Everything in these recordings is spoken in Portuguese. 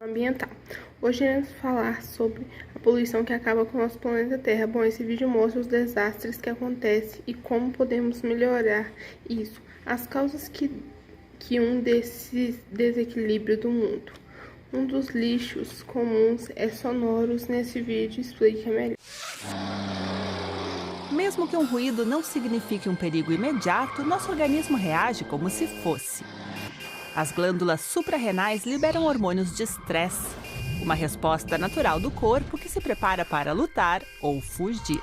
ambiental. Hoje iremos falar sobre a poluição que acaba com o nosso planeta Terra. Bom, esse vídeo mostra os desastres que acontecem e como podemos melhorar isso. As causas que desses desequilíbrio do mundo. Um dos lixos comuns é sonoros. Nesse vídeo explica melhor. Mesmo que um ruído não signifique um perigo imediato, nosso organismo reage como se fosse. As glândulas suprarrenais liberam hormônios de estresse, uma resposta natural do corpo que se prepara para lutar ou fugir.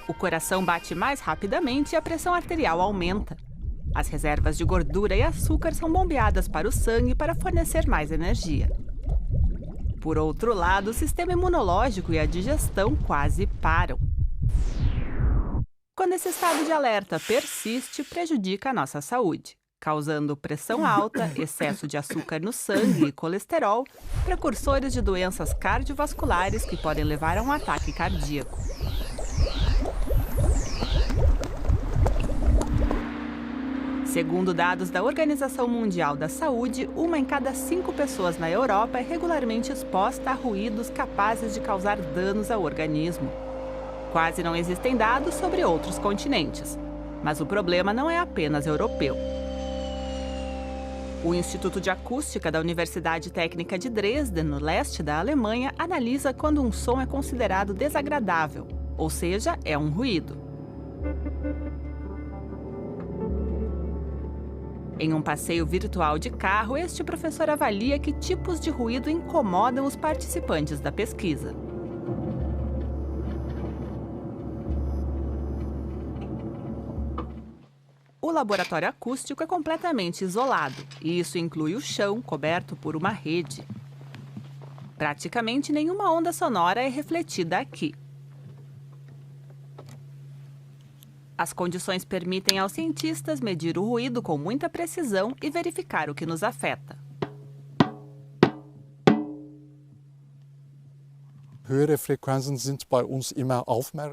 O coração bate mais rapidamente e a pressão arterial aumenta. As reservas de gordura e açúcar são bombeadas para o sangue para fornecer mais energia. Por outro lado, o sistema imunológico e a digestão quase param. Quando esse estado de alerta persiste, prejudica a nossa saúde, causando pressão alta, excesso de açúcar no sangue e colesterol, precursores de doenças cardiovasculares que podem levar a um ataque cardíaco. Segundo dados da Organização Mundial da Saúde, 1 em cada 5 pessoas na Europa é regularmente exposta a ruídos capazes de causar danos ao organismo. Quase não existem dados sobre outros continentes, mas o problema não é apenas europeu. O Instituto de Acústica da Universidade Técnica de Dresden, no leste da Alemanha, analisa quando um som é considerado desagradável, ou seja, é um ruído. Em um passeio virtual de carro, este professor avalia que tipos de ruído incomodam os participantes da pesquisa. O laboratório acústico é completamente isolado, e isso inclui o chão coberto por uma rede. Praticamente nenhuma onda sonora é refletida aqui. As condições permitem aos cientistas medir o ruído com muita precisão e verificar o que nos afeta.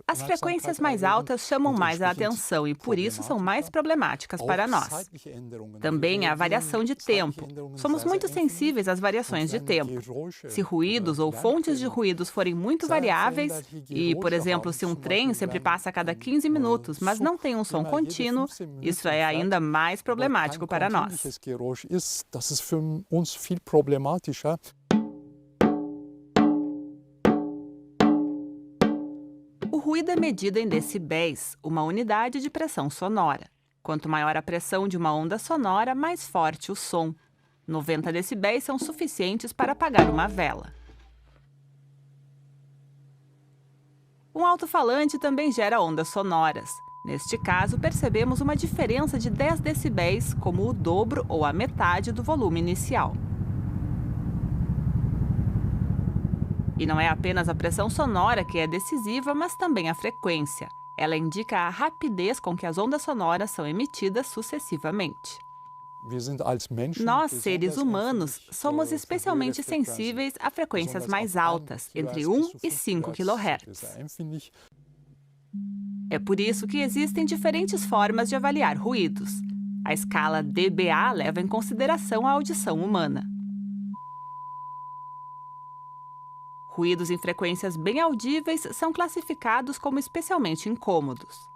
As frequências mais altas chamam mais a atenção e, por isso, são mais problemáticas para nós. Também há variação de tempo. Somos muito sensíveis às variações de tempo. Se ruídos ou fontes de ruídos forem muito variáveis, e, por exemplo, se um trem sempre passa a cada 15 minutos, mas não tem um som contínuo, isso é ainda mais problemático para nós. O ruído é medido em decibéis, uma unidade de pressão sonora. Quanto maior a pressão de uma onda sonora, mais forte o som. 90 decibéis são suficientes para apagar uma vela. Um alto-falante também gera ondas sonoras. Neste caso, percebemos uma diferença de 10 decibéis, como o dobro ou a metade do volume inicial. E não é apenas a pressão sonora que é decisiva, mas também a frequência. Ela indica a rapidez com que as ondas sonoras são emitidas sucessivamente. Nós, seres humanos, somos especialmente sensíveis a frequências mais altas, entre 1 e 5 kHz. É por isso que existem diferentes formas de avaliar ruídos. A escala dBA leva em consideração a audição humana. Ruídos em frequências bem audíveis são classificados como especialmente incômodos.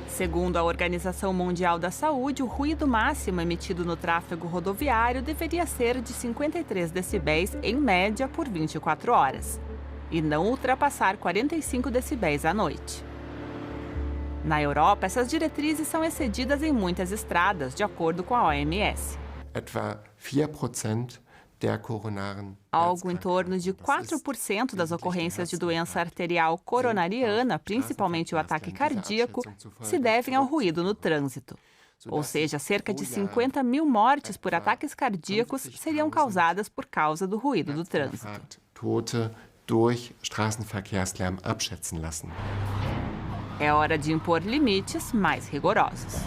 Segundo a Organização Mundial da Saúde, o ruído máximo emitido no tráfego rodoviário deveria ser de 53 decibéis em média por 24 horas, e não ultrapassar 45 decibéis à noite. Na Europa, essas diretrizes são excedidas em muitas estradas, de acordo com a OMS. Etwa 4% Algo em torno de 4% das ocorrências de doença arterial coronariana, principalmente o ataque cardíaco, se devem ao ruído no trânsito. Ou seja, cerca de 50 mil mortes por ataques cardíacos seriam causadas por causa do ruído do trânsito. É hora de impor limites mais rigorosos.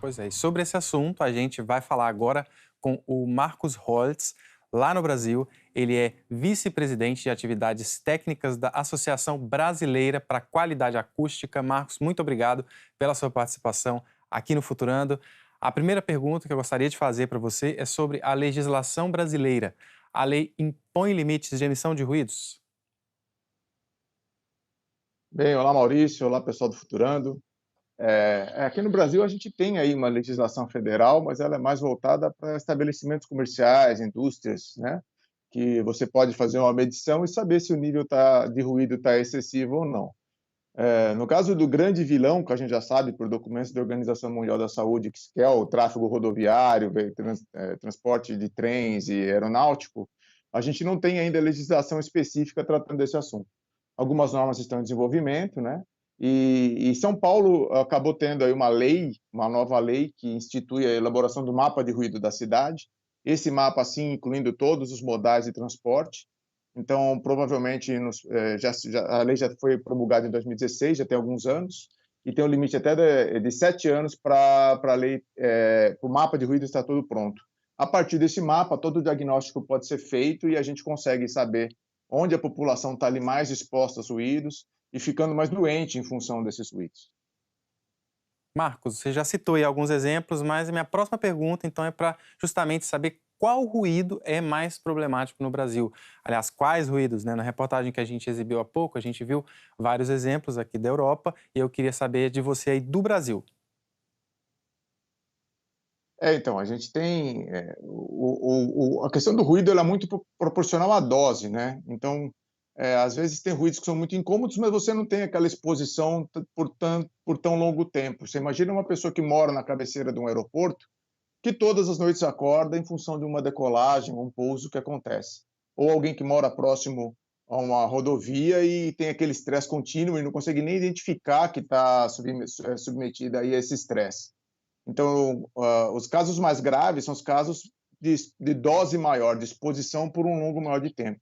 Pois é, e sobre esse assunto a gente vai falar agora com o Marcos Holtz, lá no Brasil. Ele é vice-presidente de atividades técnicas da Associação Brasileira para a Qualidade Acústica. Marcos, muito obrigado pela sua participação aqui no Futurando. A primeira pergunta que eu gostaria de fazer para você é sobre a legislação brasileira. A lei impõe limites de emissão de ruídos? Bem, olá Maurício, olá pessoal do Futurando. Aqui no Brasil a gente tem aí uma legislação federal, mas ela é mais voltada para estabelecimentos comerciais, indústrias, né? Que você pode fazer uma medição e saber se o nível de ruído está excessivo ou não. No caso do grande vilão, que a gente já sabe por documentos da Organização Mundial da Saúde, que é o tráfego rodoviário, transporte de trens e aeronáutico, a gente não tem ainda legislação específica tratando desse assunto. Algumas normas estão em desenvolvimento, né? E São Paulo acabou tendo aí uma nova lei que institui a elaboração do mapa de ruído da cidade. Esse mapa, assim, incluindo todos os modais de transporte. Então, provavelmente, a lei já foi promulgada em 2016, já tem alguns anos, e tem um limite até de 7 anos para o mapa de ruído estar todo pronto. A partir desse mapa, todo o diagnóstico pode ser feito e a gente consegue saber onde a população está ali mais exposta aos ruídos e ficando mais doente em função desses ruídos. Marcos, você já citou aí alguns exemplos, mas a minha próxima pergunta, então, é para justamente saber qual ruído é mais problemático no Brasil. Aliás, quais ruídos, né? Na reportagem que a gente exibiu há pouco, a gente viu vários exemplos aqui da Europa e eu queria saber de você aí do Brasil. Então, a gente tem a questão do ruído, ela é muito proporcional à dose, né? Então, às vezes tem ruídos que são muito incômodos, mas você não tem aquela exposição por tão longo tempo. Você imagina uma pessoa que mora na cabeceira de um aeroporto, que todas as noites acorda em função de uma decolagem, um pouso que acontece. Ou alguém que mora próximo a uma rodovia e tem aquele estresse contínuo e não consegue nem identificar que está submetido aí a esse estresse. Então, os casos mais graves são os casos de dose maior, de exposição por um longo maior de tempo.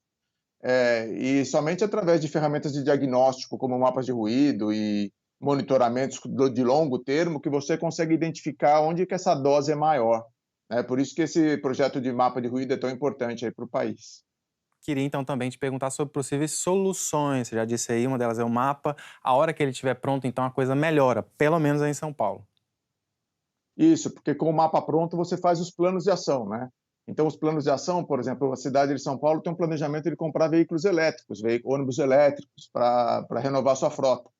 E somente através de ferramentas de diagnóstico, como mapas de ruído e monitoramentos de longo termo, que você consegue identificar onde que essa dose é maior. Por isso que esse projeto de mapa de ruído é tão importante para o país. Queria então também te perguntar sobre possíveis soluções. Você já disse aí, uma delas é o mapa. A hora que ele estiver pronto, então a coisa melhora, pelo menos aí em São Paulo. Isso, porque com o mapa pronto você faz os planos de ação, né? Então, os planos de ação, por exemplo, a cidade de São Paulo tem um planejamento de comprar veículos elétricos, ônibus elétricos, para renovar sua frota.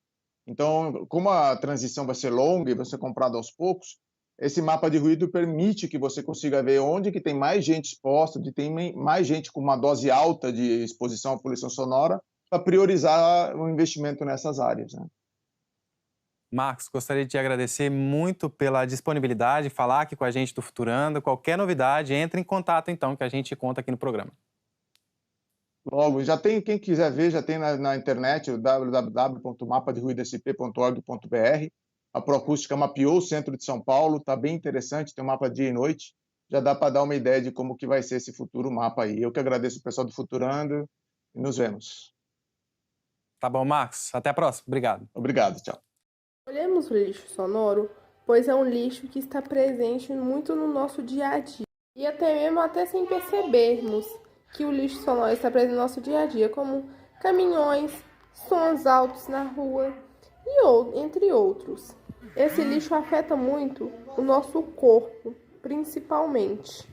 Então, como a transição vai ser longa e vai ser comprada aos poucos, esse mapa de ruído permite que você consiga ver onde que tem mais gente exposta, onde tem mais gente com uma dose alta de exposição à poluição sonora, para priorizar o investimento nessas áreas, né? Marcos, gostaria de te agradecer muito pela disponibilidade, falar aqui com a gente do Futurando. Qualquer novidade, entre em contato então, que a gente conta aqui no programa. Logo, já tem, quem quiser ver, já tem na internet o www.mapaderuidosp.org.br. A Proacústica mapeou o centro de São Paulo, está bem interessante, tem um mapa dia e noite. Já dá para dar uma ideia de como que vai ser esse futuro mapa aí. Eu que agradeço o pessoal do Futurando e nos vemos. Tá bom, Marcos. Até a próxima. Obrigado. Obrigado, tchau. Olhemos o lixo sonoro, pois é um lixo que está presente muito no nosso dia a dia. E até sem percebermos que o lixo sonoro está presente no nosso dia a dia, como caminhões, sons altos na rua, entre outros. Esse lixo afeta muito o nosso corpo, principalmente.